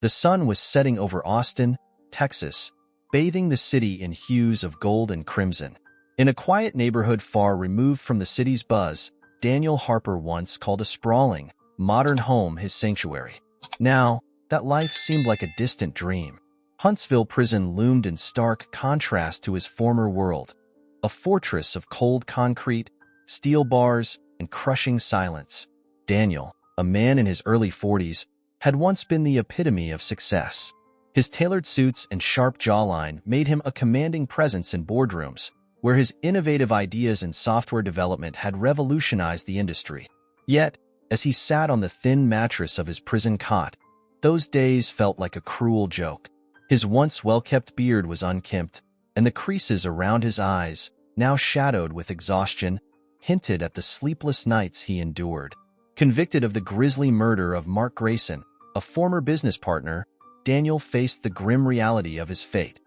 The sun was setting over Austin, Texas, bathing the city in hues of gold and crimson. In a quiet neighborhood far removed from the city's buzz, Daniel Harper once called a sprawling, modern home his sanctuary. Now, that life seemed like a distant dream. Huntsville Prison loomed in stark contrast to his former world, a fortress of cold concrete, steel bars, and crushing silence. Daniel, a man in his early 40s, had once been the epitome of success. His tailored suits and sharp jawline made him a commanding presence in boardrooms, where his innovative ideas in software development had revolutionized the industry. Yet, as he sat on the thin mattress of his prison cot, those days felt like a cruel joke. His once well-kept beard was unkempt, and the creases around his eyes, now shadowed with exhaustion, hinted at the sleepless nights he endured. Convicted of the grisly murder of Mark Grayson, a former business partner, Daniel faced the grim reality of his fate: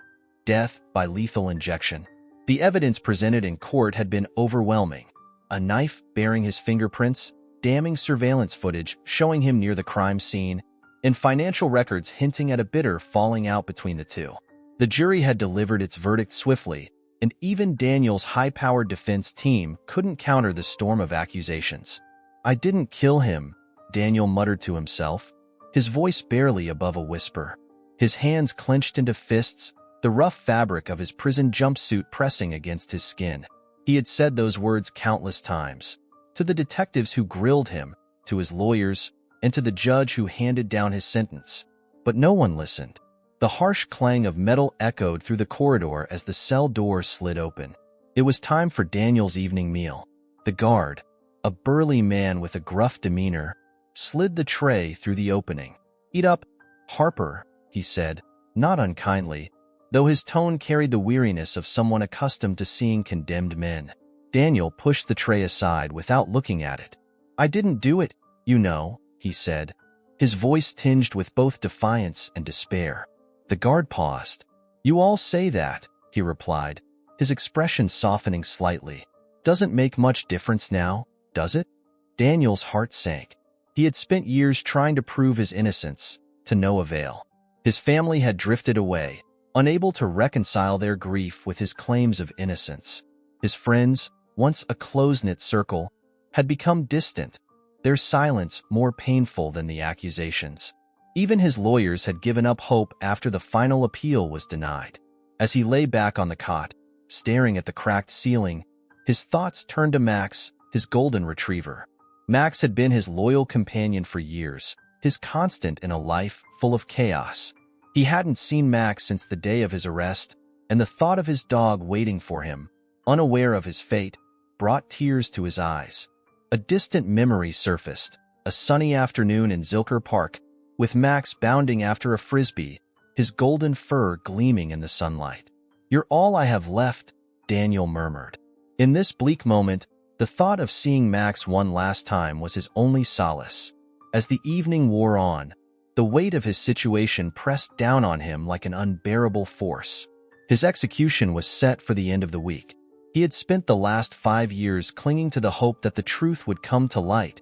death by lethal injection. The evidence presented in court had been overwhelming. A knife bearing his fingerprints, damning surveillance footage showing him near the crime scene, and financial records hinting at a bitter falling out between the two. The jury had delivered its verdict swiftly, and even Daniel's high-powered defense team couldn't counter the storm of accusations. "I didn't kill him," Daniel muttered to himself, his voice barely above a whisper. His hands clenched into fists, the rough fabric of his prison jumpsuit pressing against his skin. He had said those words countless times, to the detectives who grilled him, to his lawyers, and to the judge who handed down his sentence. But no one listened. The harsh clang of metal echoed through the corridor as the cell door slid open. It was time for Daniel's evening meal. The guard, a burly man with a gruff demeanor, slid the tray through the opening. "Eat up, Harper," he said, not unkindly, though his tone carried the weariness of someone accustomed to seeing condemned men. Daniel pushed the tray aside without looking at it. "I didn't do it, you know," he said, his voice tinged with both defiance and despair. The guard paused. "You all say that," he replied, his expression softening slightly. "Doesn't make much difference now, does it?" Daniel's heart sank. He had spent years trying to prove his innocence, to no avail. His family had drifted away, unable to reconcile their grief with his claims of innocence. His friends, once a close-knit circle, had become distant, their silence more painful than the accusations. Even his lawyers had given up hope after the final appeal was denied. As he lay back on the cot, staring at the cracked ceiling, his thoughts turned to Max, his golden retriever. Max had been his loyal companion for years, his constant in a life full of chaos. He hadn't seen Max since the day of his arrest, and the thought of his dog waiting for him, unaware of his fate, brought tears to his eyes. A distant memory surfaced, a sunny afternoon in Zilker Park, with Max bounding after a frisbee, his golden fur gleaming in the sunlight. "You're all I have left," Daniel murmured. In this bleak moment, the thought of seeing Max one last time was his only solace. As the evening wore on, the weight of his situation pressed down on him like an unbearable force. His execution was set for the end of the week. He had spent the last 5 years clinging to the hope that the truth would come to light,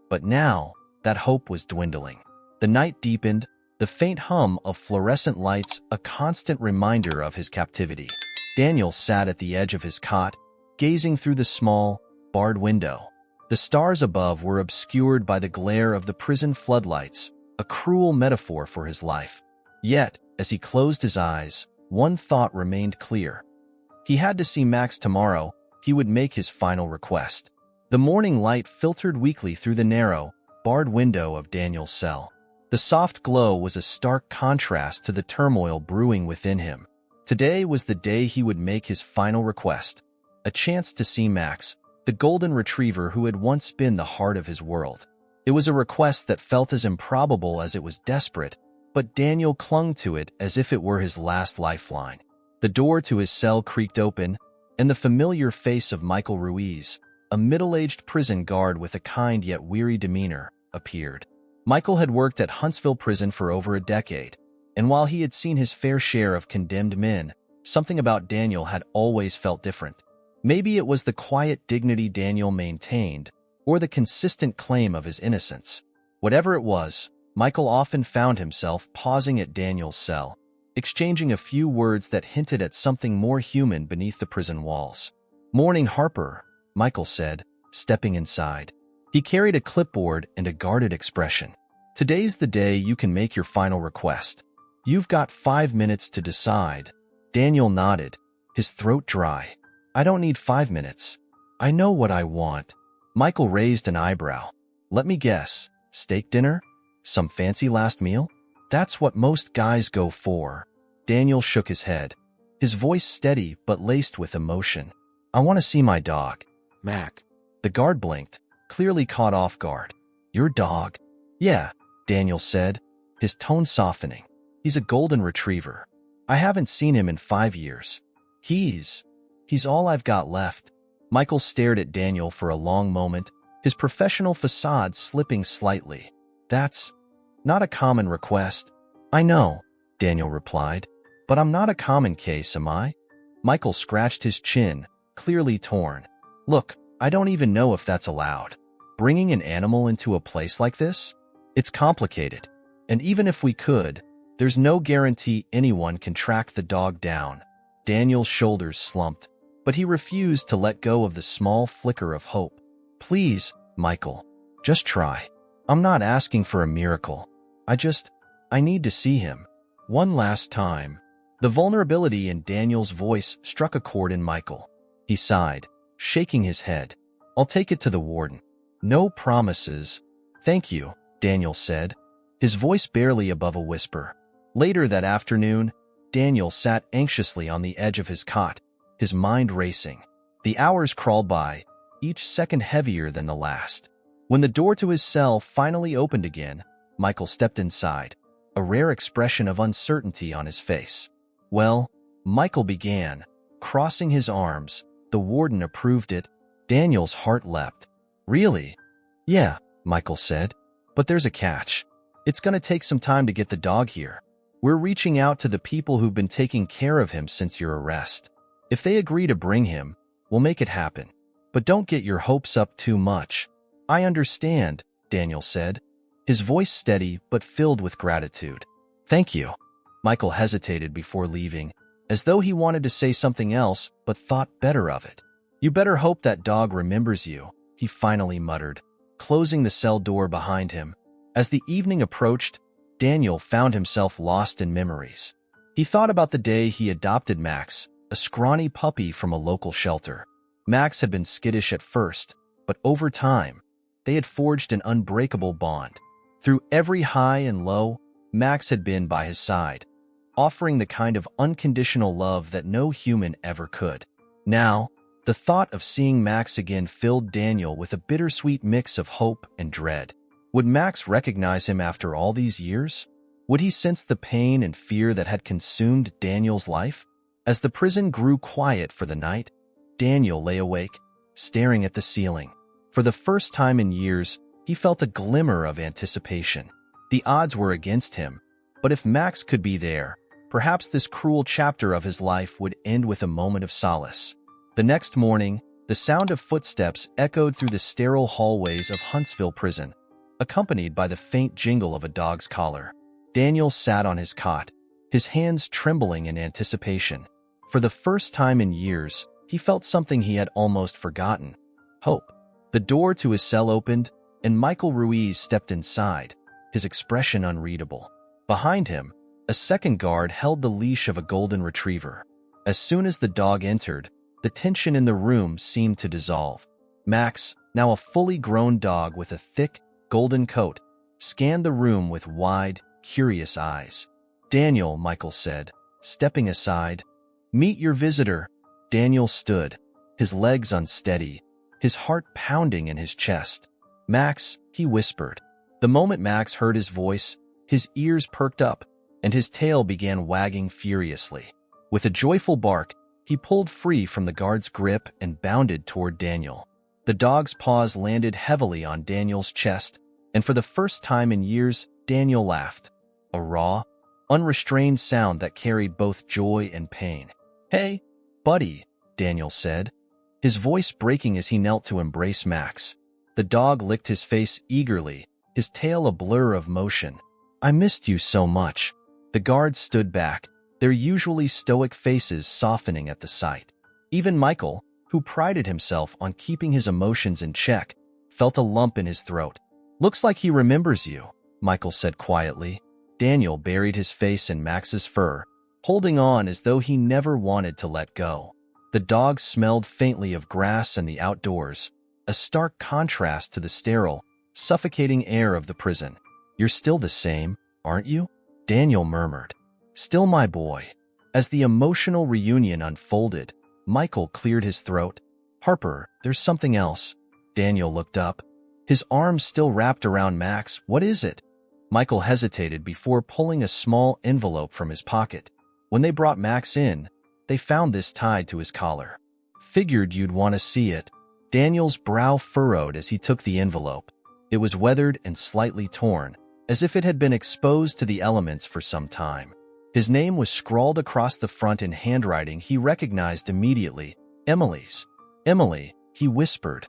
but now that hope was dwindling. The night deepened, the faint hum of fluorescent lights a constant reminder of his captivity. Daniel sat at the edge of his cot, gazing through the small, barred window. The stars above were obscured by the glare of the prison floodlights, a cruel metaphor for his life. Yet, as he closed his eyes, one thought remained clear. He had to see Max tomorrow. He would make his final request. The morning light filtered weakly through the narrow, barred window of Daniel's cell. The soft glow was a stark contrast to the turmoil brewing within him. Today was the day he would make his final request, a chance to see Max, the golden retriever who had once been the heart of his world. It was a request that felt as improbable as it was desperate, but Daniel clung to it as if it were his last lifeline. The door to his cell creaked open, and the familiar face of Michael Ruiz, a middle-aged prison guard with a kind yet weary demeanor, appeared. Michael had worked at Huntsville Prison for over a decade, and while he had seen his fair share of condemned men, something about Daniel had always felt different. Maybe it was the quiet dignity Daniel maintained, or the consistent claim of his innocence. Whatever it was, Michael often found himself pausing at Daniel's cell, exchanging a few words that hinted at something more human beneath the prison walls. "Morning, Harper," Michael said, stepping inside. He carried a clipboard and a guarded expression. "Today's the day you can make your final request. You've got 5 minutes to decide." Daniel nodded, his throat dry. "I don't need 5 minutes. I know what I want." Michael raised an eyebrow. "Let me guess. Steak dinner? Some fancy last meal?" "That's what most guys go for." Daniel shook his head, his voice steady but laced with emotion. "I want to see my dog, Mac." The guard blinked, clearly caught off guard. "Your dog?" "Yeah," Daniel said, his tone softening. "He's a golden retriever. I haven't seen him in 5 years. He's all I've got left." Michael stared at Daniel for a long moment, his professional facade slipping slightly. "That's not a common request." "I know," Daniel replied, "but I'm not a common case, am I?" Michael scratched his chin, clearly torn. "Look, I don't even know if that's allowed. Bringing an animal into a place like this? It's complicated. And even if we could, there's no guarantee anyone can track the dog down." Daniel's shoulders slumped, but he refused to let go of the small flicker of hope. "Please, Michael, just try. I'm not asking for a miracle. I need to see him. One last time." The vulnerability in Daniel's voice struck a chord in Michael. He sighed, shaking his head. "I'll take it to the warden. No promises." "Thank you," Daniel said, his voice barely above a whisper. Later that afternoon, Daniel sat anxiously on the edge of his cot, his mind racing. The hours crawled by, each second heavier than the last. When the door to his cell finally opened again, Michael stepped inside, a rare expression of uncertainty on his face. "Well," Michael began, crossing his arms. "The warden approved it." Daniel's heart leapt. "Really?" "Yeah," Michael said, "but there's a catch. It's going to take some time to get the dog here. We're reaching out to the people who've been taking care of him since your arrest. If they agree to bring him, we'll make it happen. But don't get your hopes up too much." "I understand," Daniel said, his voice steady but filled with gratitude. "Thank you." Michael hesitated before leaving, as though he wanted to say something else but thought better of it. "You better hope that dog remembers you," he finally muttered, closing the cell door behind him. As the evening approached, Daniel found himself lost in memories. He thought about the day he adopted Max, a scrawny puppy from a local shelter. Max had been skittish at first, but over time, they had forged an unbreakable bond. Through every high and low, Max had been by his side, offering the kind of unconditional love that no human ever could. Now, the thought of seeing Max again filled Daniel with a bittersweet mix of hope and dread. Would Max recognize him after all these years? Would he sense the pain and fear that had consumed Daniel's life? As the prison grew quiet for the night, Daniel lay awake, staring at the ceiling. For the first time in years, he felt a glimmer of anticipation. The odds were against him, but if Max could be there, perhaps this cruel chapter of his life would end with a moment of solace. The next morning, the sound of footsteps echoed through the sterile hallways of Huntsville prison, accompanied by the faint jingle of a dog's collar. Daniel sat on his cot, his hands trembling in anticipation. For the first time in years, he felt something he had almost forgotten: hope. The door to his cell opened, and Michael Ruiz stepped inside, his expression unreadable. Behind him, a second guard held the leash of a golden retriever. As soon as the dog entered, the tension in the room seemed to dissolve. Max, now a fully grown dog with a thick, golden coat, scanned the room with wide, curious eyes. "Daniel," Michael said, stepping aside. "Meet your visitor." Daniel stood, his legs unsteady, his heart pounding in his chest. "Max," he whispered. The moment Max heard his voice, his ears perked up, and his tail began wagging furiously. With a joyful bark, he pulled free from the guard's grip and bounded toward Daniel. The dog's paws landed heavily on Daniel's chest, and for the first time in years, Daniel laughed. A raw, unrestrained sound that carried both joy and pain. "Hey, buddy," Daniel said, his voice breaking as he knelt to embrace Max. The dog licked his face eagerly, his tail a blur of motion. I missed you so much. The guards stood back, their usually stoic faces softening at the sight. Even Michael, who prided himself on keeping his emotions in check, felt a lump in his throat. Looks like he remembers you, Michael said quietly. Daniel buried his face in Max's fur, holding on as though he never wanted to let go. The dog smelled faintly of grass and the outdoors, a stark contrast to the sterile, suffocating air of the prison. You're still the same, aren't you? Daniel murmured. Still my boy. As the emotional reunion unfolded, Michael cleared his throat. Harper, there's something else. Daniel looked up, his arms still wrapped around Max. What is it? Michael hesitated before pulling a small envelope from his pocket. When they brought Max in, they found this tied to his collar. Figured you'd want to see it. Daniel's brow furrowed as he took the envelope. It was weathered and slightly torn, as if it had been exposed to the elements for some time. His name was scrawled across the front in handwriting he recognized immediately. Emily's. Emily, he whispered,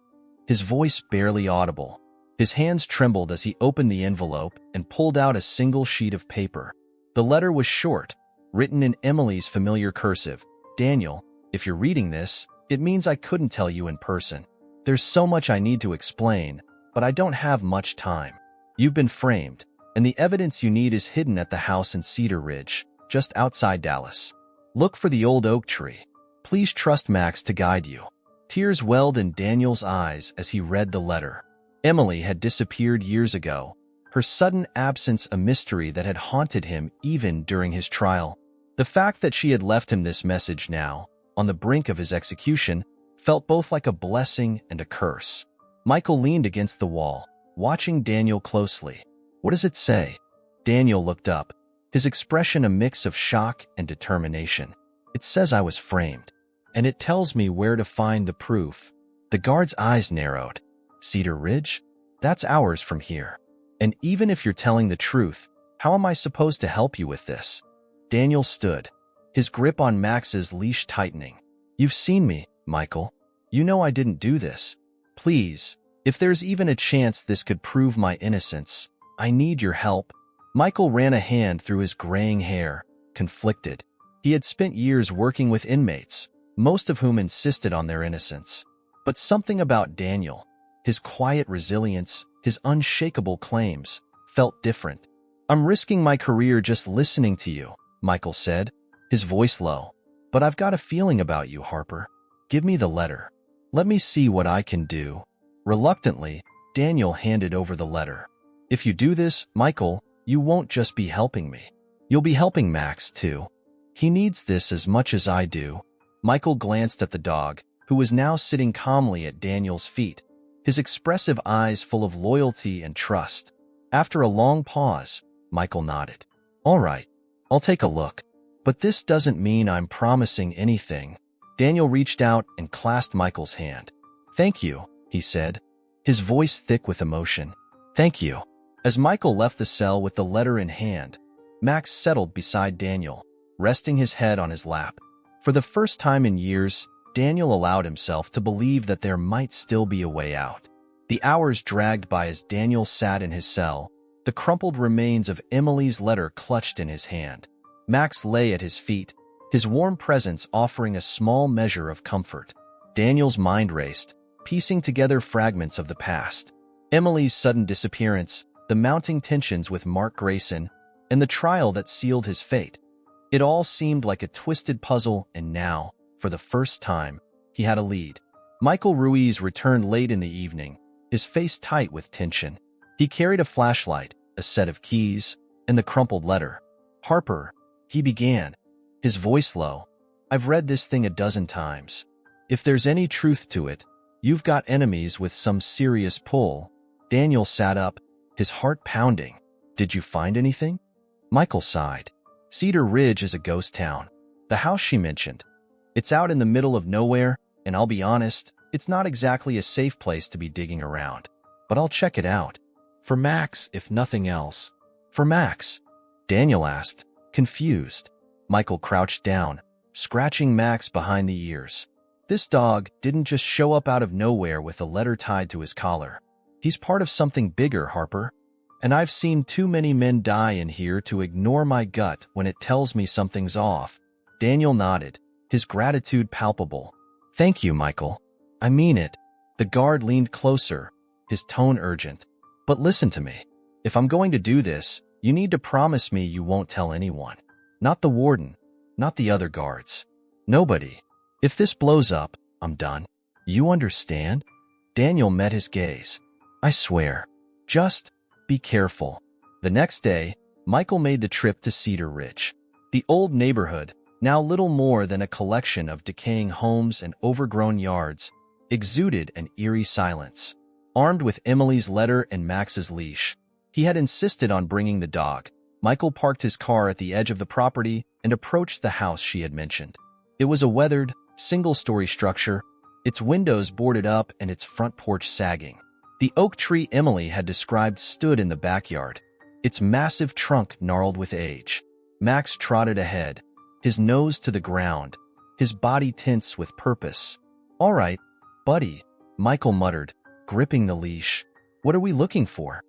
his voice barely audible. His hands trembled as he opened the envelope and pulled out a single sheet of paper. The letter was short, written in Emily's familiar cursive. Daniel, if you're reading this, it means I couldn't tell you in person. There's so much I need to explain, but I don't have much time. You've been framed, and the evidence you need is hidden at the house in Cedar Ridge, just outside Dallas. Look for the old oak tree. Please trust Max to guide you. Tears welled in Daniel's eyes as he read the letter. Emily had disappeared years ago, her sudden absence a mystery that had haunted him even during his trial. The fact that she had left him this message now, on the brink of his execution, felt both like a blessing and a curse. Michael leaned against the wall, watching Daniel closely. What does it say? Daniel looked up, his expression a mix of shock and determination. It says I was framed, and it tells me where to find the proof. The guard's eyes narrowed. Cedar Ridge? That's hours from here. And even if you're telling the truth, how am I supposed to help you with this? Daniel stood, his grip on Max's leash tightening. You've seen me, Michael. You know I didn't do this. Please, if there's even a chance this could prove my innocence, I need your help. Michael ran a hand through his graying hair, conflicted. He had spent years working with inmates, most of whom insisted on their innocence. But something about Daniel, his quiet resilience, his unshakable claims, felt different. I'm risking my career just listening to you, Michael said, his voice low. But I've got a feeling about you, Harper. Give me the letter. Let me see what I can do. Reluctantly, Daniel handed over the letter. If you do this, Michael, you won't just be helping me. You'll be helping Max, too. He needs this as much as I do. Michael glanced at the dog, who was now sitting calmly at Daniel's feet, his expressive eyes full of loyalty and trust. After a long pause, Michael nodded. All right, I'll take a look. But this doesn't mean I'm promising anything. Daniel reached out and clasped Michael's hand. Thank you, he said, his voice thick with emotion. Thank you. As Michael left the cell with the letter in hand, Max settled beside Daniel, resting his head on his lap. For the first time in years, Daniel allowed himself to believe that there might still be a way out. The hours dragged by as Daniel sat in his cell, the crumpled remains of Emily's letter clutched in his hand. Max lay at his feet, his warm presence offering a small measure of comfort. Daniel's mind raced, piecing together fragments of the past. Emily's sudden disappearance, the mounting tensions with Mark Grayson, and the trial that sealed his fate. It all seemed like a twisted puzzle, and now, for the first time, he had a lead. Michael Ruiz returned late in the evening, his face tight with tension. He carried a flashlight, a set of keys, and the crumpled letter. Harper, he began, his voice low. I've read this thing a dozen times. If there's any truth to it, you've got enemies with some serious pull. Daniel sat up, his heart pounding. Did you find anything? Michael sighed. Cedar Ridge is a ghost town. The house she mentioned. It's out in the middle of nowhere, and I'll be honest, it's not exactly a safe place to be digging around. But I'll check it out. For Max, if nothing else. For Max? Daniel asked, confused. Michael crouched down, scratching Max behind the ears. This dog didn't just show up out of nowhere with a letter tied to his collar. He's part of something bigger, Harper. And I've seen too many men die in here to ignore my gut when it tells me something's off. Daniel nodded, his gratitude palpable. Thank you, Michael. I mean it. The guard leaned closer, his tone urgent. But listen to me. If I'm going to do this, you need to promise me you won't tell anyone. Not the warden, not the other guards. Nobody. If this blows up, I'm done. You understand? Daniel met his gaze. I swear. Just be careful. The next day, Michael made the trip to Cedar Ridge. The old neighborhood, now little more than a collection of decaying homes and overgrown yards, exuded an eerie silence. Armed with Emily's letter and Max's leash, he had insisted on bringing the dog. Michael parked his car at the edge of the property and approached the house she had mentioned. It was a weathered, single-story structure, its windows boarded up and its front porch sagging. The oak tree Emily had described stood in the backyard, its massive trunk gnarled with age. Max trotted ahead, his nose to the ground, his body tense with purpose. All right, buddy, Michael muttered, gripping the leash. What are we looking for?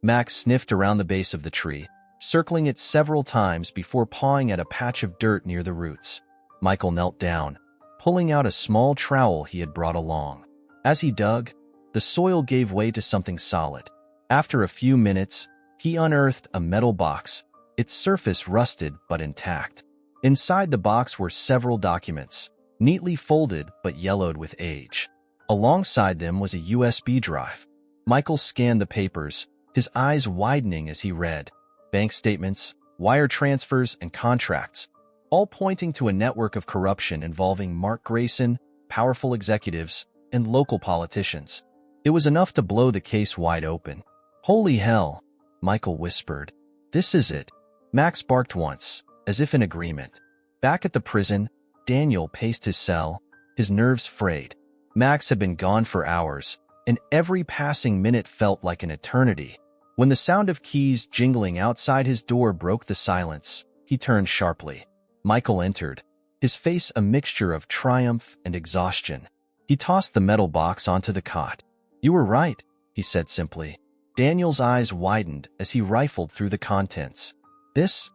Max sniffed around the base of the tree, circling it several times before pawing at a patch of dirt near the roots. Michael knelt down, pulling out a small trowel he had brought along. As he dug, the soil gave way to something solid. After a few minutes, he unearthed a metal box, its surface rusted but intact. Inside the box were several documents, neatly folded but yellowed with age. Alongside them was a USB drive. Michael scanned the papers, his eyes widening as he read. Bank statements, wire transfers, and contracts, all pointing to a network of corruption involving Mark Grayson, powerful executives, and local politicians. It was enough to blow the case wide open. Holy hell, Michael whispered. This is it. Max barked once, as if in agreement. Back at the prison, Daniel paced his cell, his nerves frayed. Max had been gone for hours, and every passing minute felt like an eternity. When the sound of keys jingling outside his door broke the silence, he turned sharply. Michael entered, his face a mixture of triumph and exhaustion. He tossed the metal box onto the cot. You were right, he said simply. Daniel's eyes widened as he rifled through the contents. This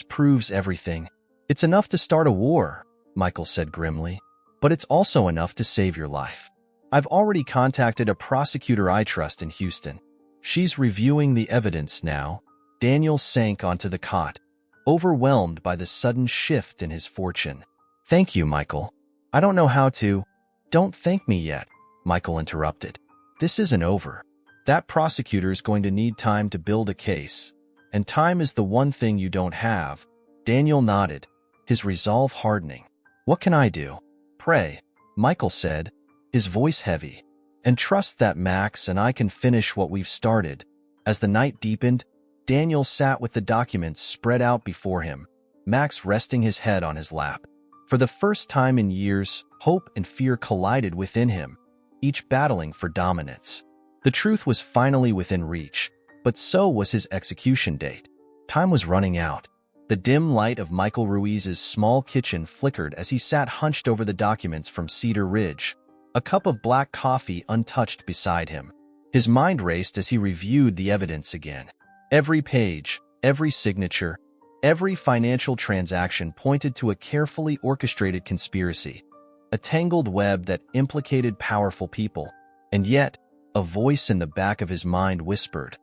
proves everything. It's enough to start a war, Michael said grimly, but it's also enough to save your life. I've already contacted a prosecutor I trust in Houston. She's reviewing the evidence now. Daniel sank onto the cot, overwhelmed by the sudden shift in his fortune. Thank you, Michael. I don't know how to. Don't thank me yet, Michael interrupted. This isn't over. That prosecutor's going to need time to build a case, and time is the one thing you don't have. Daniel nodded, his resolve hardening. What can I do? Pray, Michael said, his voice heavy, and trust that Max and I can finish what we've started. As the night deepened, Daniel sat with the documents spread out before him, Max resting his head on his lap. For the first time in years, hope and fear collided within him, each battling for dominance. The truth was finally within reach, but so was his execution date. Time was running out. The dim light of Michael Ruiz's small kitchen flickered as he sat hunched over the documents from Cedar Ridge, a cup of black coffee untouched beside him. His mind raced as he reviewed the evidence again. Every page, every signature, every financial transaction pointed to a carefully orchestrated conspiracy, a tangled web that implicated powerful people. And yet, a voice in the back of his mind whispered,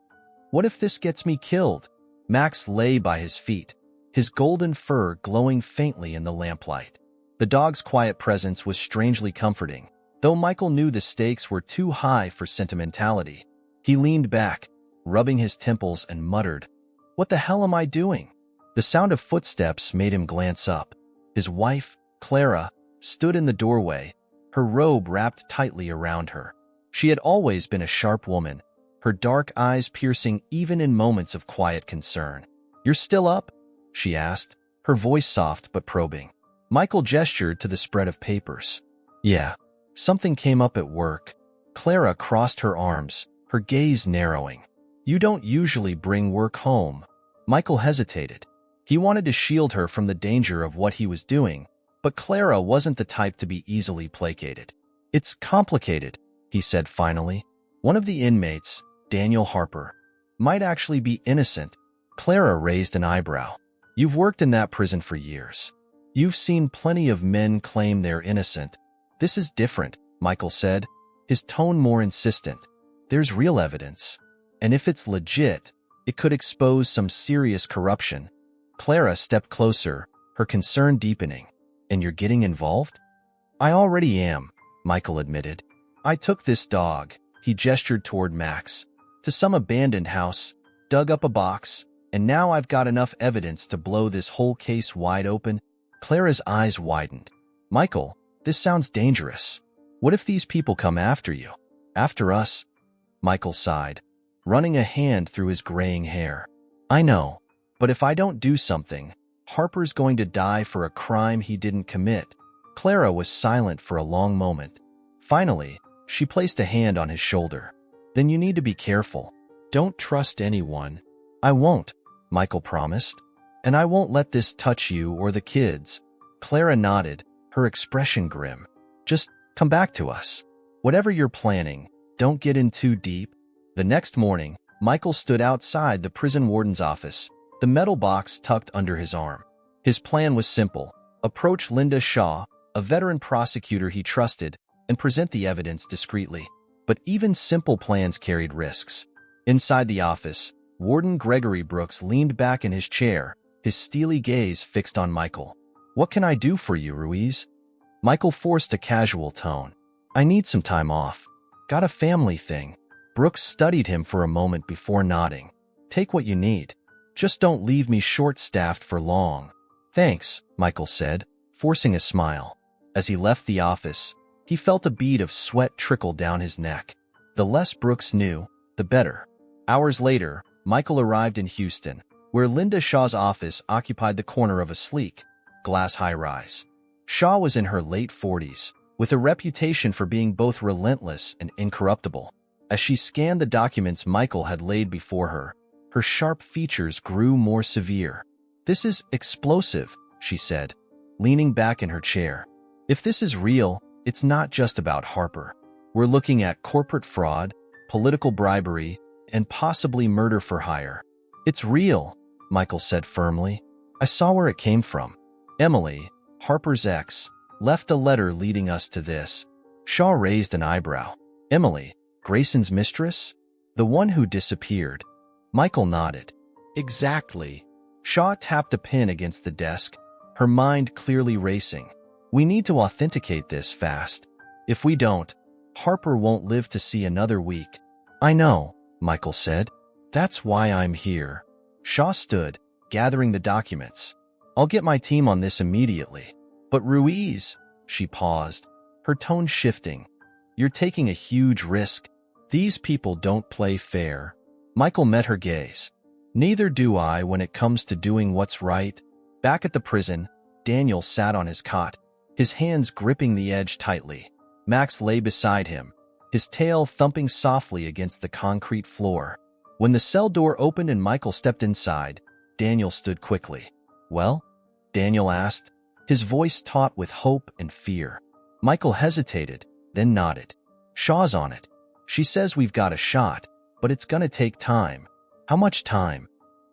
"What if this gets me killed?" Max lay by his feet, his golden fur glowing faintly in the lamplight. The dog's quiet presence was strangely comforting, though Michael knew the stakes were too high for sentimentality. He leaned back, rubbing his temples, and muttered, "What the hell am I doing?" The sound of footsteps made him glance up. His wife, Clara, stood in the doorway, her robe wrapped tightly around her. She had always been a sharp woman, her dark eyes piercing even in moments of quiet concern. "You're still up?" she asked, her voice soft but probing. Michael gestured to the spread of papers. "Yeah, something came up at work." Clara crossed her arms, her gaze narrowing. "You don't usually bring work home." Michael hesitated. He wanted to shield her from the danger of what he was doing, but Clara wasn't the type to be easily placated. "It's complicated," he said finally. "One of the inmates, Daniel Harper, might actually be innocent. Clara raised an eyebrow. You've worked in that prison for years. You've seen plenty of men claim they're innocent. This is different, Michael said, his tone more insistent. There's real evidence. And if it's legit, it could expose some serious corruption. Clara stepped closer, her concern deepening. And you're getting involved? I already am, Michael admitted. I took this dog, he gestured toward Max, to some abandoned house, dug up a box, and now I've got enough evidence to blow this whole case wide open. Clara's eyes widened. Michael, this sounds dangerous. What if these people come after you? After us? Michael sighed, running a hand through his graying hair. I know, but if I don't do something, Harper's going to die for a crime he didn't commit. Clara was silent for a long moment. Finally, she placed a hand on his shoulder. Then you need to be careful. Don't trust anyone. I won't, Michael promised. And I won't let this touch you or the kids. Clara nodded, her expression grim. Just come back to us. Whatever you're planning, don't get in too deep. The next morning, Michael stood outside the prison warden's office, the metal box tucked under his arm. His plan was simple. Approach Linda Shaw, a veteran prosecutor he trusted, and present the evidence discreetly. But even simple plans carried risks. Inside the office, Warden Gregory Brooks leaned back in his chair, his steely gaze fixed on Michael. What can I do for you, Ruiz? Michael forced a casual tone. I need some time off. Got a family thing. Brooks studied him for a moment before nodding. Take what you need. Just don't leave me short-staffed for long. Thanks, Michael said, forcing a smile. As he left the office, he felt a bead of sweat trickle down his neck. The less Brooks knew, the better. Hours later, Michael arrived in Houston, where Linda Shaw's office occupied the corner of a sleek, glass high-rise. Shaw was in her late 40s, with a reputation for being both relentless and incorruptible. As she scanned the documents Michael had laid before her, her sharp features grew more severe. This is explosive, she said, leaning back in her chair. If this is real, it's not just about Harper. We're looking at corporate fraud, political bribery, and possibly murder for hire. It's real, Michael said firmly. I saw where it came from. Emily, Harper's ex, left a letter leading us to this. Shaw raised an eyebrow. Emily, Grayson's mistress? The one who disappeared. Michael nodded. Exactly. Shaw tapped a pen against the desk, her mind clearly racing. We need to authenticate this fast. If we don't, Harper won't live to see another week. I know, Michael said. That's why I'm here. Shaw stood, gathering the documents. I'll get my team on this immediately. But Ruiz, she paused, her tone shifting. You're taking a huge risk. These people don't play fair. Michael met her gaze. Neither do I when it comes to doing what's right. Back at the prison, Daniel sat on his cot, his hands gripping the edge tightly. Max lay beside him, his tail thumping softly against the concrete floor. When the cell door opened and Michael stepped inside, Daniel stood quickly. Well? Daniel asked, his voice taut with hope and fear. Michael hesitated, then nodded. Shaw's on it. She says we've got a shot, but it's gonna take time. How much time?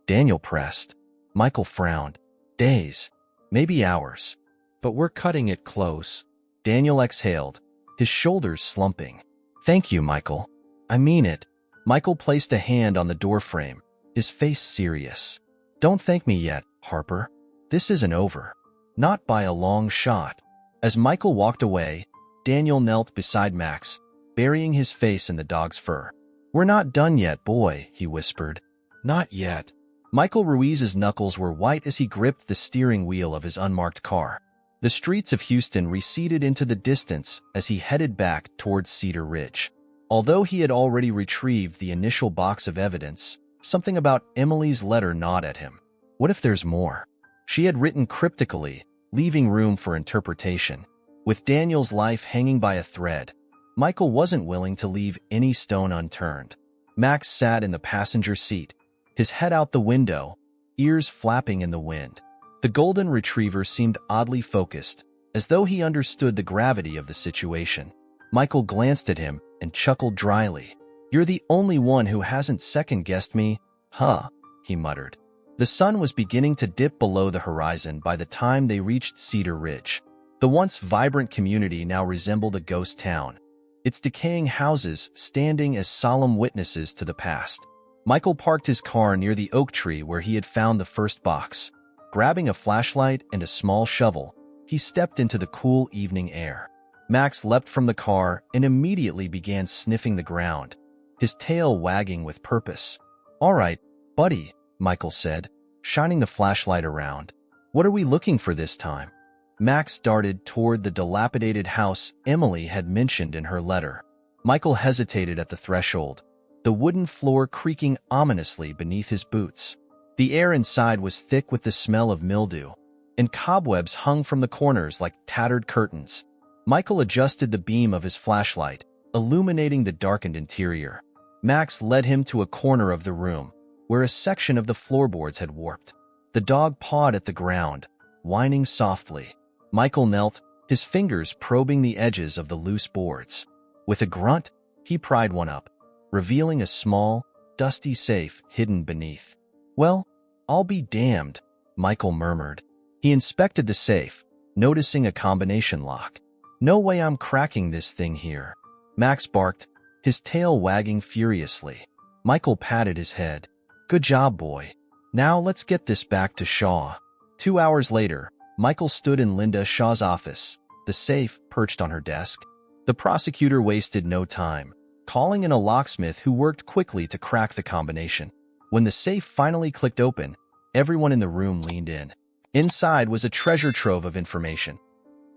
Daniel pressed. Michael frowned. Days. Maybe hours. But we're cutting it close. Daniel exhaled, his shoulders slumping. Thank you, Michael. I mean it. Michael placed a hand on the doorframe, his face serious. Don't thank me yet, Harper. This isn't over. Not by a long shot. As Michael walked away, Daniel knelt beside Max, burying his face in the dog's fur. We're not done yet, boy, he whispered. Not yet. Michael Ruiz's knuckles were white as he gripped the steering wheel of his unmarked car. The streets of Houston receded into the distance as he headed back towards Cedar Ridge. Although he had already retrieved the initial box of evidence, something about Emily's letter gnawed at him. What if there's more? She had written cryptically, leaving room for interpretation. With Daniel's life hanging by a thread, Michael wasn't willing to leave any stone unturned. Max sat in the passenger seat, his head out the window, ears flapping in the wind. The golden retriever seemed oddly focused, as though he understood the gravity of the situation. Michael glanced at him and chuckled dryly. You're the only one who hasn't second-guessed me, huh? He muttered. The sun was beginning to dip below the horizon by the time they reached Cedar Ridge. The once vibrant community now resembled a ghost town, its decaying houses standing as solemn witnesses to the past. Michael parked his car near the oak tree where he had found the first box. Grabbing a flashlight and a small shovel, he stepped into the cool evening air. Max leapt from the car and immediately began sniffing the ground, his tail wagging with purpose. "All right, buddy," Michael said, shining the flashlight around. "What are we looking for this time?" Max darted toward the dilapidated house Emily had mentioned in her letter. Michael hesitated at the threshold, the wooden floor creaking ominously beneath his boots. The air inside was thick with the smell of mildew, and cobwebs hung from the corners like tattered curtains. Michael adjusted the beam of his flashlight, illuminating the darkened interior. Max led him to a corner of the room, where a section of the floorboards had warped. The dog pawed at the ground, whining softly. Michael knelt, his fingers probing the edges of the loose boards. With a grunt, he pried one up, revealing a small, dusty safe hidden beneath. "Well, I'll be damned," Michael murmured. He inspected the safe, noticing a combination lock. "No way I'm cracking this thing here." Max barked, his tail wagging furiously. Michael patted his head. "Good job, boy. Now let's get this back to Shaw." 2 hours later, Michael stood in Linda Shaw's office, the safe perched on her desk. The prosecutor wasted no time, calling in a locksmith who worked quickly to crack the combination. When the safe finally clicked open, everyone in the room leaned in. Inside was a treasure trove of information.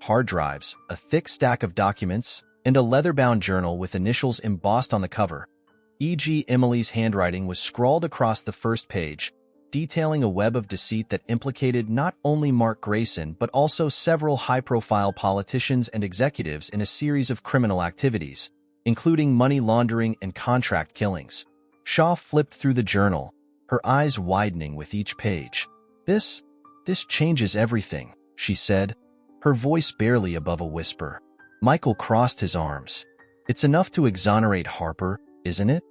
Hard drives, a thick stack of documents, and a leather-bound journal with initials embossed on the cover. E.g. Emily's handwriting was scrawled across the first page, detailing a web of deceit that implicated not only Mark Grayson but also several high-profile politicians and executives in a series of criminal activities, including money laundering and contract killings. Shaw flipped through the journal, her eyes widening with each page. This changes everything," she said, her voice barely above a whisper. Michael crossed his arms. "It's enough to exonerate Harper, isn't it?"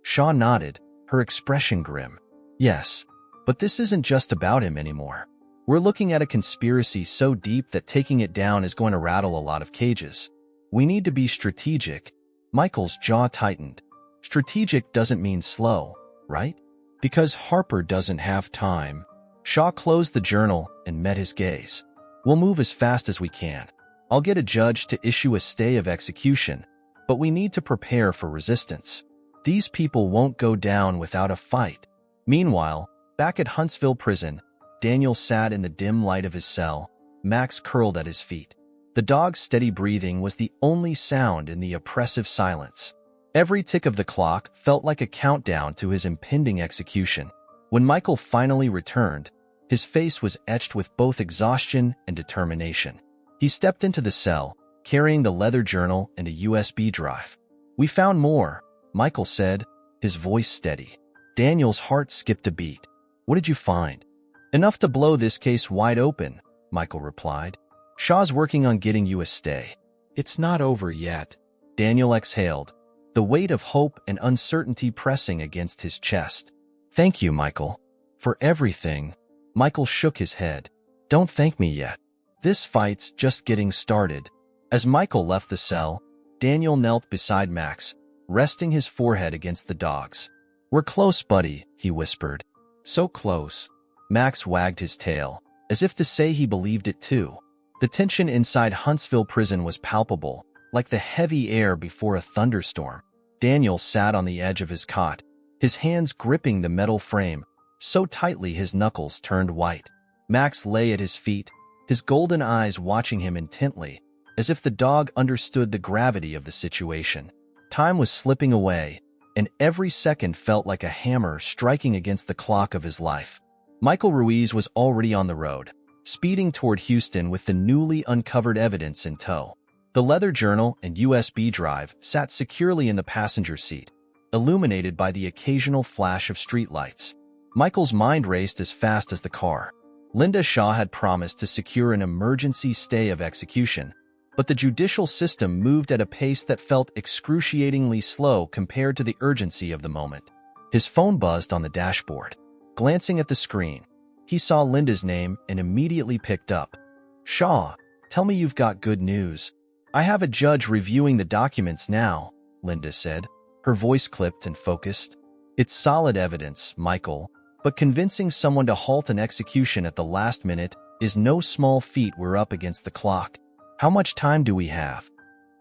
Shaw nodded, her expression grim. "Yes, but this isn't just about him anymore. We're looking at a conspiracy so deep that taking it down is going to rattle a lot of cages. We need to be strategic." Michael's jaw tightened. "Strategic doesn't mean slow, right? Because Harper doesn't have time." Shaw closed the journal and met his gaze. "We'll move as fast as we can. I'll get a judge to issue a stay of execution, but we need to prepare for resistance. These people won't go down without a fight." Meanwhile, back at Huntsville Prison, Daniel sat in the dim light of his cell, Max curled at his feet. The dog's steady breathing was the only sound in the oppressive silence. Every tick of the clock felt like a countdown to his impending execution. When Michael finally returned, his face was etched with both exhaustion and determination. He stepped into the cell, carrying the leather journal and a USB drive. "We found more," Michael said, his voice steady. Daniel's heart skipped a beat. "What did you find?" "Enough to blow this case wide open," Michael replied. "Shaw's working on getting you a stay." "It's not over yet," Daniel exhaled, the weight of hope and uncertainty pressing against his chest. "Thank you, Michael, for everything." Michael shook his head. "Don't thank me yet. This fight's just getting started." As Michael left the cell, Daniel knelt beside Max, resting his forehead against the dog's. "We're close, buddy," he whispered. "So close." Max wagged his tail, as if to say he believed it too. The tension inside Huntsville Prison was palpable, like the heavy air before a thunderstorm. Daniel sat on the edge of his cot, his hands gripping the metal frame, so tightly his knuckles turned white. Max lay at his feet, his golden eyes watching him intently, as if the dog understood the gravity of the situation. Time was slipping away, and every second felt like a hammer striking against the clock of his life. Michael Ruiz was already on the road, speeding toward Houston with the newly uncovered evidence in tow. The leather journal and USB drive sat securely in the passenger seat, illuminated by the occasional flash of streetlights. Michael's mind raced as fast as the car. Linda Shaw had promised to secure an emergency stay of execution, but the judicial system moved at a pace that felt excruciatingly slow compared to the urgency of the moment. His phone buzzed on the dashboard. Glancing at the screen, he saw Linda's name and immediately picked up. "Shaw, tell me you've got good news." "I have a judge reviewing the documents now," Linda said, her voice clipped and focused. "It's solid evidence, Michael, but convincing someone to halt an execution at the last minute is no small feat. We're up against the clock." "How much time do we have?"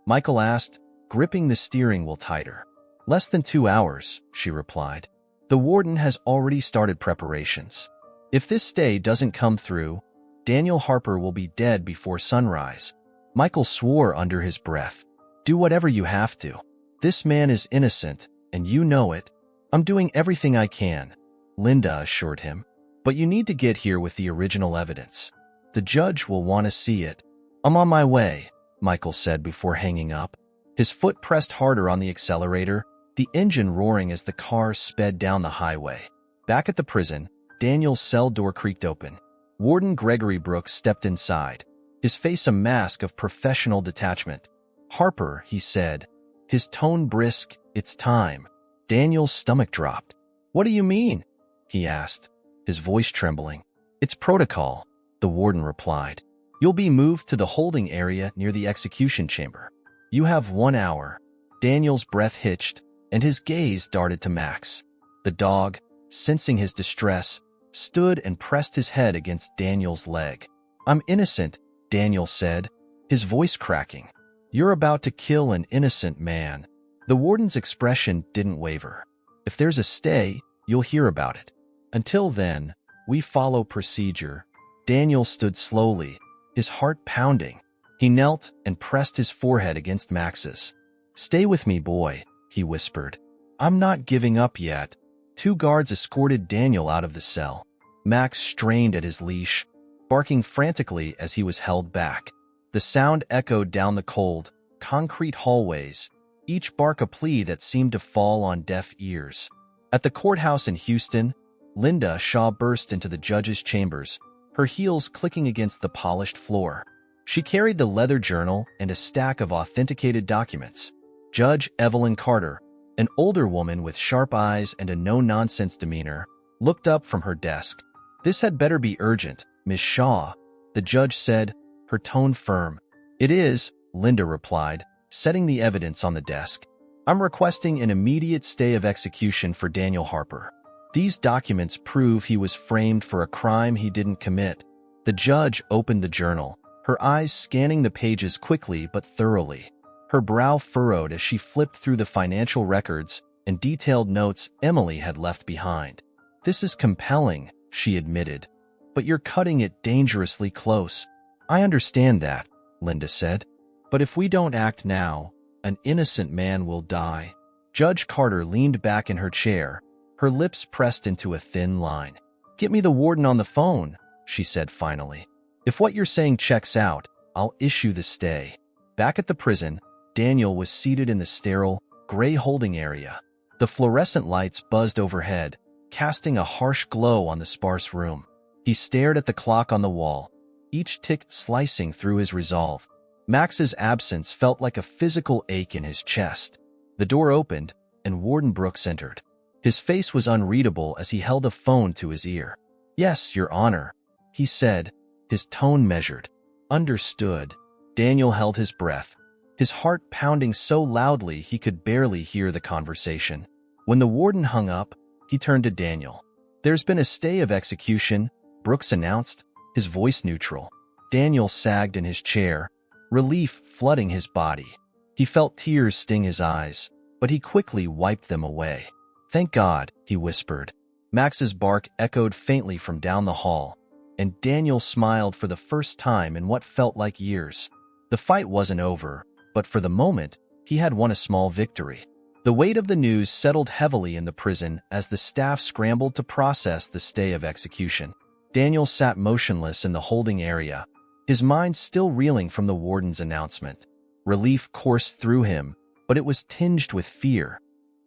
Michael asked, gripping the steering wheel tighter. "Less than 2 hours," she replied. "The warden has already started preparations. If this stay doesn't come through, Daniel Harper will be dead before sunrise." Michael swore under his breath. "Do whatever you have to. This man is innocent, and you know it." "I'm doing everything I can," Linda assured him. "But you need to get here with the original evidence. The judge will want to see it." "I'm on my way," Michael said before hanging up. His foot pressed harder on the accelerator, the engine roaring as the car sped down the highway. Back at the prison, Daniel's cell door creaked open. Warden Gregory Brooks stepped inside, his face a mask of professional detachment. "Harper," he said, his tone brisk. "It's time." Daniel's stomach dropped. "What do you mean?" he asked, his voice trembling. "It's protocol," the warden replied. "You'll be moved to the holding area near the execution chamber. You have 1 hour." Daniel's breath hitched, and his gaze darted to Max. The dog, sensing his distress, stood and pressed his head against Daniel's leg. "I'm innocent," Daniel said, his voice cracking. "You're about to kill an innocent man." The warden's expression didn't waver. "If there's a stay, you'll hear about it. Until then, we follow procedure." Daniel stood slowly, his heart pounding. He knelt and pressed his forehead against Max's. "Stay with me, boy," he whispered. "I'm not giving up yet." 2 guards escorted Daniel out of the cell. Max strained at his leash, barking frantically as he was held back. The sound echoed down the cold, concrete hallways, each bark a plea that seemed to fall on deaf ears. At the courthouse in Houston, Linda Shaw burst into the judge's chambers, her heels clicking against the polished floor. She carried the leather journal and a stack of authenticated documents. Judge Evelyn Carter, an older woman with sharp eyes and a no-nonsense demeanor, looked up from her desk. "This had better be urgent, Miss Shaw," the judge said, her tone firm. "It is," Linda replied, setting the evidence on the desk. "I'm requesting an immediate stay of execution for Daniel Harper. These documents prove he was framed for a crime he didn't commit." The judge opened the journal, her eyes scanning the pages quickly but thoroughly. Her brow furrowed as she flipped through the financial records and detailed notes Emily had left behind. "This is compelling," she admitted, "but you're cutting it dangerously close." "I understand that," Linda said. "But if we don't act now, an innocent man will die." Judge Carter leaned back in her chair, her lips pressed into a thin line. "Get me the warden on the phone," she said finally. "If what you're saying checks out, I'll issue the stay." Back at the prison, Daniel was seated in the sterile, gray holding area. The fluorescent lights buzzed overhead, casting a harsh glow on the sparse room. He stared at the clock on the wall, each tick slicing through his resolve. Max's absence felt like a physical ache in his chest. The door opened, and Warden Brooks entered. His face was unreadable as he held a phone to his ear. "Yes, Your Honor," he said, his tone measured. "Understood." Daniel held his breath, his heart pounding so loudly he could barely hear the conversation. When the warden hung up, he turned to Daniel. "There's been a stay of execution," Brooks announced, his voice neutral. Daniel sagged in his chair, relief flooding his body. He felt tears sting his eyes, but he quickly wiped them away. "Thank God," he whispered. Max's bark echoed faintly from down the hall, and Daniel smiled for the first time in what felt like years. The fight wasn't over, but for the moment, he had won a small victory. The weight of the news settled heavily in the prison as the staff scrambled to process the stay of execution. Daniel sat motionless in the holding area, his mind still reeling from the warden's announcement. Relief coursed through him, but it was tinged with fear.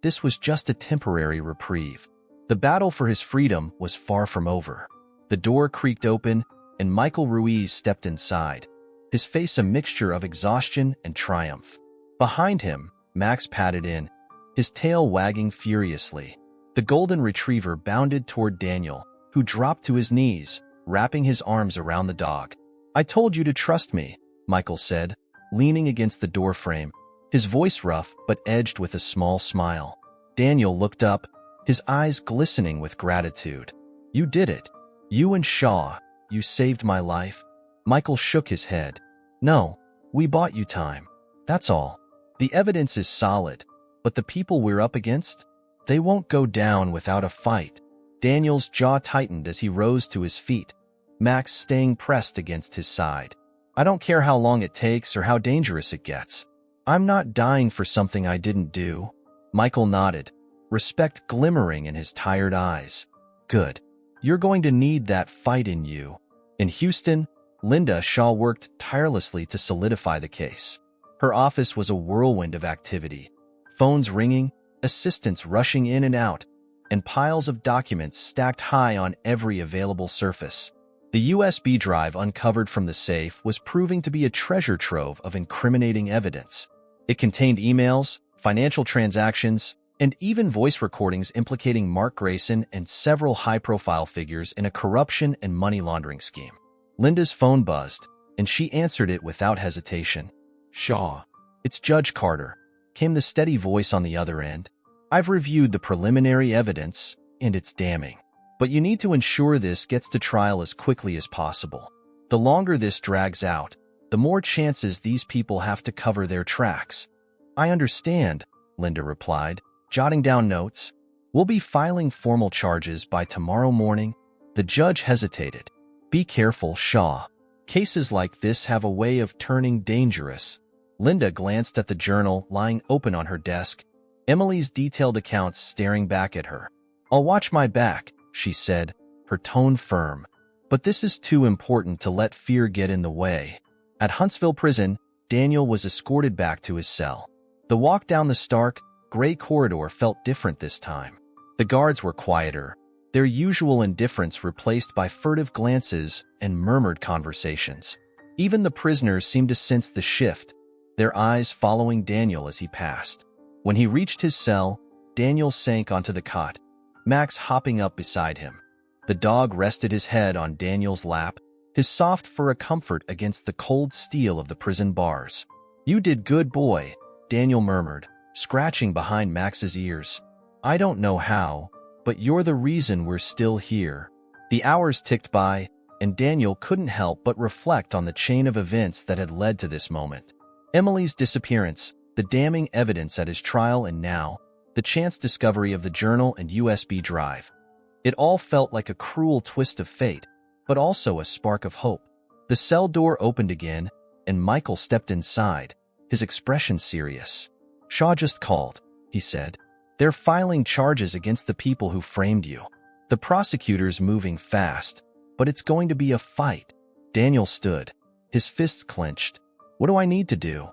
This was just a temporary reprieve. The battle for his freedom was far from over. The door creaked open, and Michael Ruiz stepped inside. his face a mixture of exhaustion and triumph. Behind him, Max padded in, his tail wagging furiously. The golden retriever bounded toward Daniel, who dropped to his knees, wrapping his arms around the dog. "I told you to trust me," Michael said, leaning against the doorframe, his voice rough but edged with a small smile. Daniel looked up, his eyes glistening with gratitude. "You did it. You and Shaw, you saved my life." Michael shook his head. "No, we bought you time. That's all. The evidence is solid, but the people we're up against? They won't go down without a fight." Daniel's jaw tightened as he rose to his feet, Max staying pressed against his side. "I don't care how long it takes or how dangerous it gets. I'm not dying for something I didn't do." Michael nodded, respect glimmering in his tired eyes. "Good. You're going to need that fight in you." In Houston, Linda Shaw worked tirelessly to solidify the case. Her office was a whirlwind of activity. Phones ringing, assistants rushing in and out, and piles of documents stacked high on every available surface. The USB drive uncovered from the safe was proving to be a treasure trove of incriminating evidence. It contained emails, financial transactions, and even voice recordings implicating Mark Grayson and several high-profile figures in a corruption and money laundering scheme. Linda's phone buzzed, and she answered it without hesitation. "Shaw, it's Judge Carter," came the steady voice on the other end. "I've reviewed the preliminary evidence, and it's damning. But you need to ensure this gets to trial as quickly as possible. The longer this drags out, the more chances these people have to cover their tracks." "I understand," Linda replied, jotting down notes. "We'll be filing formal charges by tomorrow morning." The judge hesitated. "Be careful, Shaw. Cases like this have a way of turning dangerous." Linda glanced at the journal lying open on her desk, Emily's detailed accounts staring back at her. "I'll watch my back," she said, her tone firm. "But this is too important to let fear get in the way." At Huntsville Prison, Daniel was escorted back to his cell. The walk down the stark, gray corridor felt different this time. The guards were quieter, their usual indifference replaced by furtive glances and murmured conversations. Even the prisoners seemed to sense the shift, their eyes following Daniel as he passed. When he reached his cell, Daniel sank onto the cot, Max hopping up beside him. The dog rested his head on Daniel's lap, his soft fur a comfort against the cold steel of the prison bars. "You did good, boy," Daniel murmured, scratching behind Max's ears. "I don't know how, but you're the reason we're still here." The hours ticked by, and Daniel couldn't help but reflect on the chain of events that had led to this moment. Emily's disappearance, the damning evidence at his trial, and now, the chance discovery of the journal and USB drive. It all felt like a cruel twist of fate, but also a spark of hope. The cell door opened again, and Michael stepped inside, his expression serious. "Shaw just called," he said. "They're filing charges against the people who framed you. The prosecutor's moving fast, but it's going to be a fight." Daniel stood, his fists clenched. "What do I need to do?"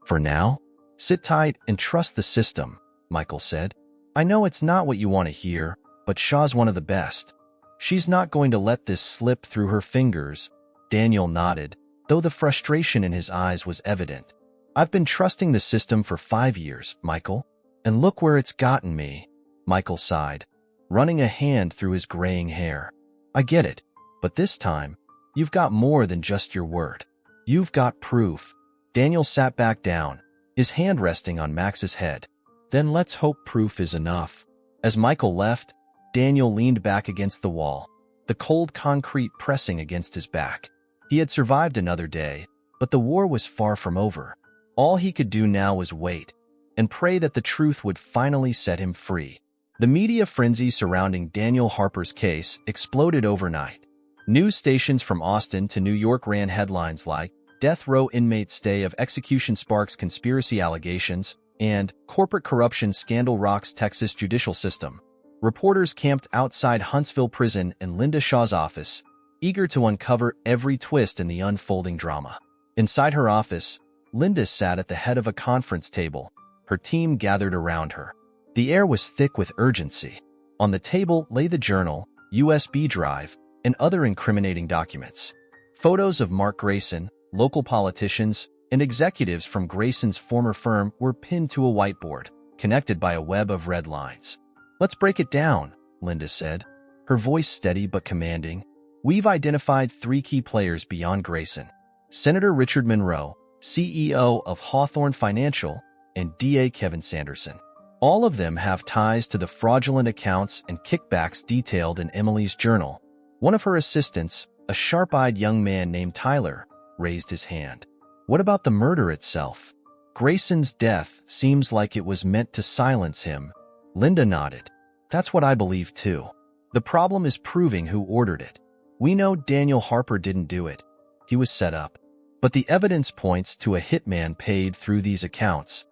"For now, sit tight and trust the system," Michael said. "I know it's not what you want to hear, but Shaw's one of the best. She's not going to let this slip through her fingers." Daniel nodded, though the frustration in his eyes was evident. "I've been trusting the system for 5 years, Michael, and look where it's gotten me." Michael sighed, running a hand through his graying hair. "I get it, but this time, you've got more than just your word. You've got proof." Daniel sat back down, his hand resting on Max's head. "Then let's hope proof is enough." As Michael left, Daniel leaned back against the wall, the cold concrete pressing against his back. He had survived another day, but the war was far from over. All he could do now was wait, and pray that the truth would finally set him free. The media frenzy surrounding Daniel Harper's case exploded overnight. News stations from Austin to New York ran headlines like, "Death Row Inmate Stay of Execution Sparks Conspiracy Allegations," and "Corporate Corruption Scandal Rocks Texas Judicial System." Reporters camped outside Huntsville Prison and Linda Shaw's office, eager to uncover every twist in the unfolding drama. Inside her office, Linda sat at the head of a conference table, her team gathered around her. The air was thick with urgency. On the table lay the journal, USB drive, and other incriminating documents. Photos of Mark Grayson, local politicians, and executives from Grayson's former firm were pinned to a whiteboard, connected by a web of red lines. "Let's break it down," Linda said, her voice steady but commanding. "We've identified 3 key players beyond Grayson: Senator Richard Monroe, CEO of Hawthorne Financial, and DA Kevin Sanderson. All of them have ties to the fraudulent accounts and kickbacks detailed in Emily's journal." One of her assistants, a sharp-eyed young man named Tyler, raised his hand. "What about the murder itself?" "Grayson's death seems like it was meant to silence him." Linda nodded. "That's what I believe too. The problem is proving who ordered it. We know Daniel Harper didn't do it. He was set up. But the evidence points to a hitman paid through these accounts."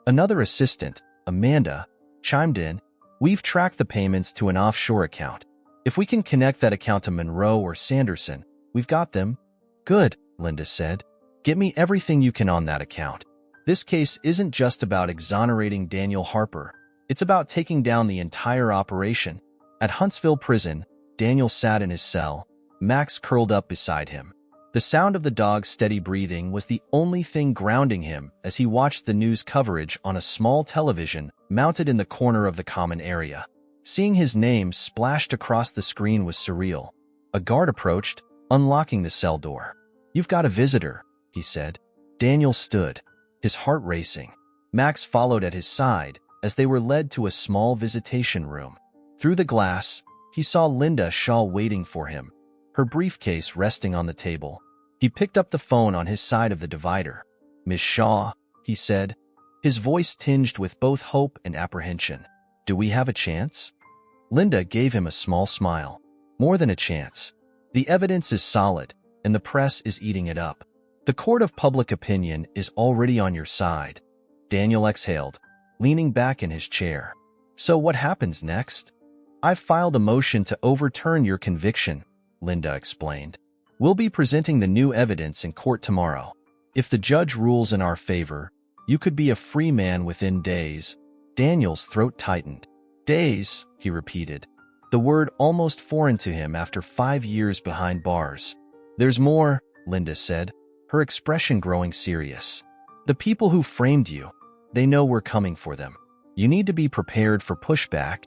Another assistant, Amanda, chimed in. "We've tracked the payments to an offshore account. If we can connect that account to Monroe or Sanderson, we've got them." "Good," Linda said. "Get me everything you can on that account. This case isn't just about exonerating Daniel Harper. It's about taking down the entire operation." At Huntsville Prison, Daniel sat in his cell, Max curled up beside him. The sound of the dog's steady breathing was the only thing grounding him as he watched the news coverage on a small television mounted in the corner of the common area. Seeing his name splashed across the screen was surreal. A guard approached, unlocking the cell door. "You've got a visitor," he said. Daniel stood, his heart racing. Max followed at his side as they were led to a small visitation room. Through the glass, he saw Linda Shaw waiting for him, her briefcase resting on the table. He picked up the phone on his side of the divider. "Miss Shaw," he said, his voice tinged with both hope and apprehension. "Do we have a chance?" Linda gave him a small smile. "More than a chance. The evidence is solid, and the press is eating it up. The court of public opinion is already on your side." Daniel exhaled, leaning back in his chair. "So what happens next?" "I've filed a motion to overturn your conviction," Linda explained. "We'll be presenting the new evidence in court tomorrow. If the judge rules in our favor, you could be a free man within days." Daniel's throat tightened. "Days," he repeated, the word almost foreign to him after 5 years behind bars. "There's more," Linda said, her expression growing serious. "The people who framed you, they know we're coming for them. You need to be prepared for pushback."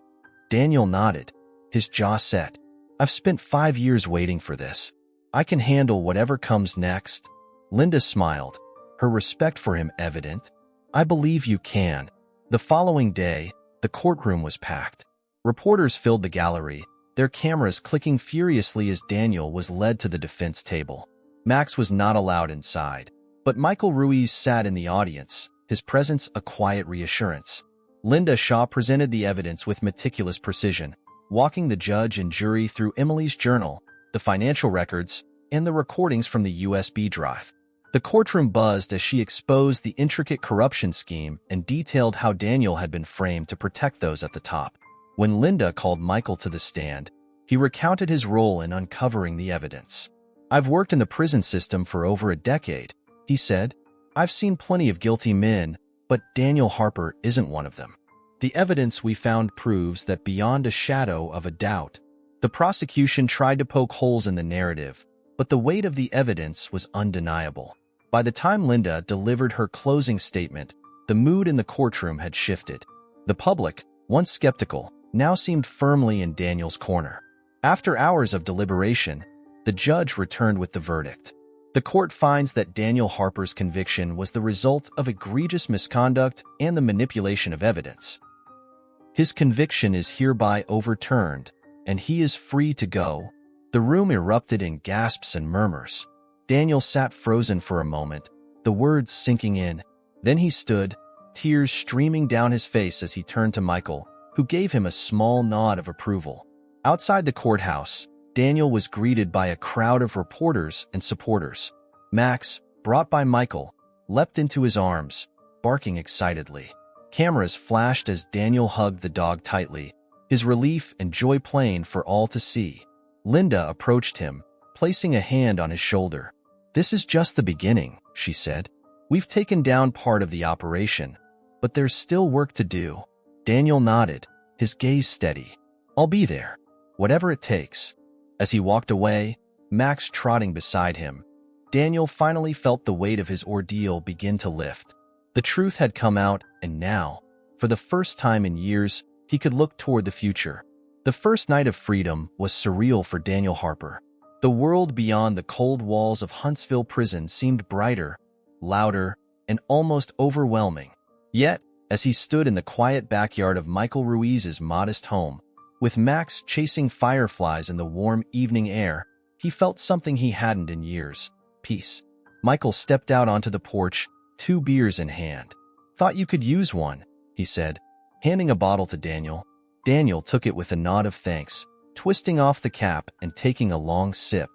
Daniel nodded, his jaw set. "I've spent 5 years waiting for this. I can handle whatever comes next." Linda smiled, her respect for him evident. "I believe you can." The following day, the courtroom was packed. Reporters filled the gallery, their cameras clicking furiously as Daniel was led to the defense table. Max was not allowed inside, but Michael Ruiz sat in the audience, his presence a quiet reassurance. Linda Shaw presented the evidence with meticulous precision, walking the judge and jury through Emily's journal, the financial records, and the recordings from the USB drive. The courtroom buzzed as she exposed the intricate corruption scheme and detailed how Daniel had been framed to protect those at the top. When Linda called Michael to the stand, he recounted his role in uncovering the evidence. "I've worked in the prison system for over a decade," he said. "I've seen plenty of guilty men, but Daniel Harper isn't one of them. The evidence we found proves that beyond a shadow of a doubt." The prosecution tried to poke holes in the narrative, but the weight of the evidence was undeniable. By the time Linda delivered her closing statement, the mood in the courtroom had shifted. The public, once skeptical, now seemed firmly in Daniel's corner. After hours of deliberation, the judge returned with the verdict. The court finds that Daniel Harper's conviction was the result of egregious misconduct and the manipulation of evidence. His conviction is hereby overturned, and he is free to go. The room erupted in gasps and murmurs. Daniel sat frozen for a moment, the words sinking in. Then he stood, tears streaming down his face as he turned to Michael, who gave him a small nod of approval. Outside the courthouse, Daniel was greeted by a crowd of reporters and supporters. Max, brought by Michael, leapt into his arms, barking excitedly. Cameras flashed as Daniel hugged the dog tightly, his relief and joy plain for all to see. Linda approached him, placing a hand on his shoulder. "This is just the beginning," she said. "We've taken down part of the operation, but there's still work to do." Daniel nodded, his gaze steady. "I'll be there, whatever it takes." As he walked away, Max trotting beside him, Daniel finally felt the weight of his ordeal begin to lift. The truth had come out, and now, for the first time in years, he could look toward the future. The first night of freedom was surreal for Daniel Harper. The world beyond the cold walls of Huntsville prison seemed brighter, louder, and almost overwhelming. Yet, as he stood in the quiet backyard of Michael Ruiz's modest home, with Max chasing fireflies in the warm evening air, he felt something he hadn't in years: peace. Michael stepped out onto the porch, 2 beers in hand. "Thought you could use one," he said, handing a bottle to Daniel. Daniel took it with a nod of thanks, twisting off the cap and taking a long sip.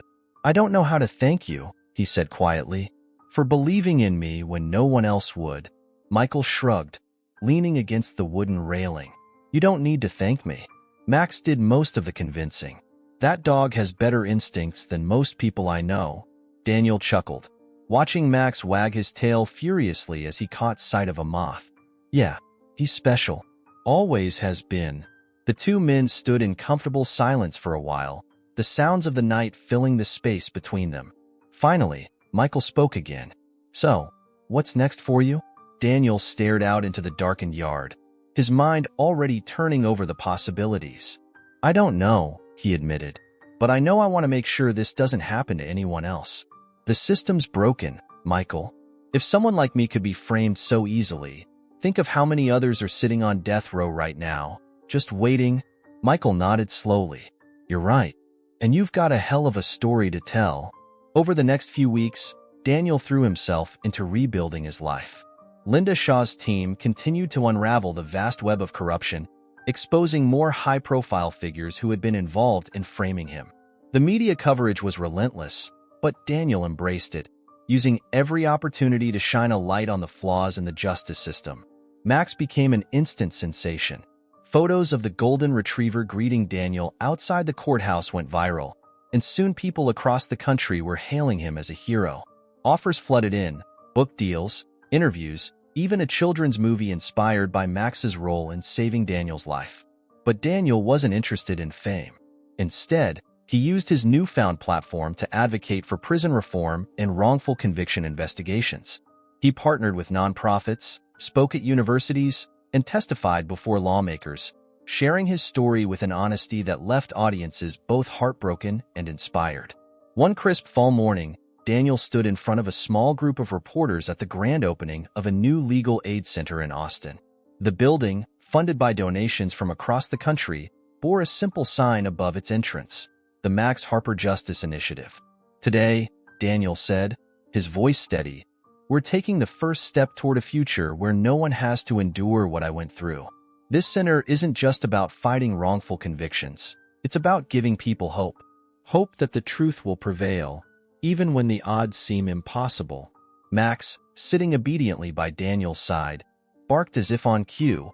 "I don't know how to thank you," he said quietly, "for believing in me when no one else would." Michael shrugged, leaning against the wooden railing. "You don't need to thank me. Max did most of the convincing. That dog has better instincts than most people I know." Daniel chuckled, watching Max wag his tail furiously as he caught sight of a moth. "Yeah, he's special. Always has been." The 2 men stood in comfortable silence for a while, the sounds of the night filling the space between them. Finally, Michael spoke again. "So, what's next for you?" Daniel stared out into the darkened yard, his mind already turning over the possibilities. "I don't know," he admitted, "but I know I want to make sure this doesn't happen to anyone else. The system's broken, Michael. If someone like me could be framed so easily, think of how many others are sitting on death row right now, just waiting." Michael nodded slowly. "You're right. And you've got a hell of a story to tell." Over the next few weeks, Daniel threw himself into rebuilding his life. Linda Shaw's team continued to unravel the vast web of corruption, exposing more high-profile figures who had been involved in framing him. The media coverage was relentless, but Daniel embraced it, using every opportunity to shine a light on the flaws in the justice system. Max became an instant sensation. Photos of the golden retriever greeting Daniel outside the courthouse went viral, and soon people across the country were hailing him as a hero. Offers flooded in: book deals, interviews, even a children's movie inspired by Max's role in saving Daniel's life. But Daniel wasn't interested in fame. Instead, he used his newfound platform to advocate for prison reform and wrongful conviction investigations. He partnered with nonprofits, spoke at universities, and testified before lawmakers, sharing his story with an honesty that left audiences both heartbroken and inspired. One crisp fall morning, Daniel stood in front of a small group of reporters at the grand opening of a new legal aid center in Austin. The building, funded by donations from across the country, bore a simple sign above its entrance: the Max Harper Justice Initiative. "Today," Daniel said, his voice steady, "we're taking the first step toward a future where no one has to endure what I went through. This center isn't just about fighting wrongful convictions. It's about giving people hope. Hope that the truth will prevail, even when the odds seem impossible." Max, sitting obediently by Daniel's side, barked as if on cue,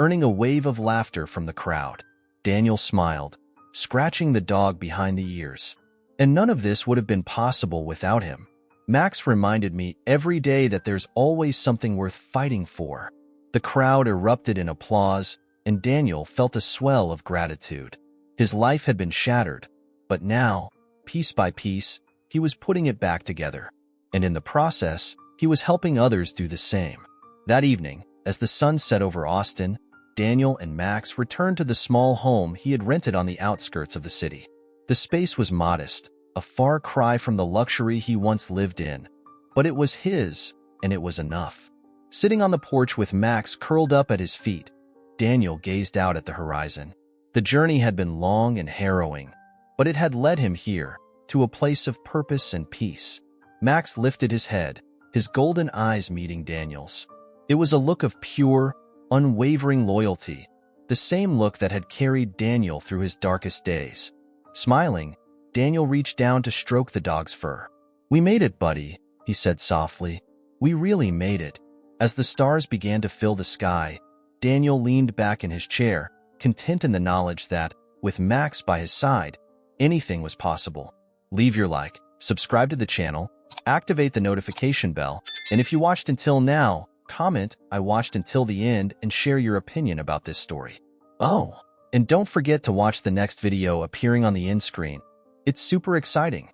earning a wave of laughter from the crowd. Daniel smiled, scratching the dog behind the ears. "And none of this would have been possible without him. Max reminded me every day that there's always something worth fighting for." The crowd erupted in applause, and Daniel felt a swell of gratitude. His life had been shattered, but now, piece by piece, he was putting it back together. And in the process, he was helping others do the same. That evening, as the sun set over Austin, Daniel and Max returned to the small home he had rented on the outskirts of the city. The space was modest, a far cry from the luxury he once lived in, but it was his, and it was enough. Sitting on the porch with Max curled up at his feet, Daniel gazed out at the horizon. The journey had been long and harrowing, but it had led him here, to a place of purpose and peace. Max lifted his head, his golden eyes meeting Daniel's. It was a look of pure, unwavering loyalty, the same look that had carried Daniel through his darkest days. Smiling, Daniel reached down to stroke the dog's fur. "We made it, buddy," he said softly. "We really made it." As the stars began to fill the sky, Daniel leaned back in his chair, content in the knowledge that, with Max by his side, anything was possible. Leave your like, subscribe to the channel, activate the notification bell, and if you watched until now, comment "I watched until the end" and share your opinion about this story. Oh, and don't forget to watch the next video appearing on the end screen. It's super exciting.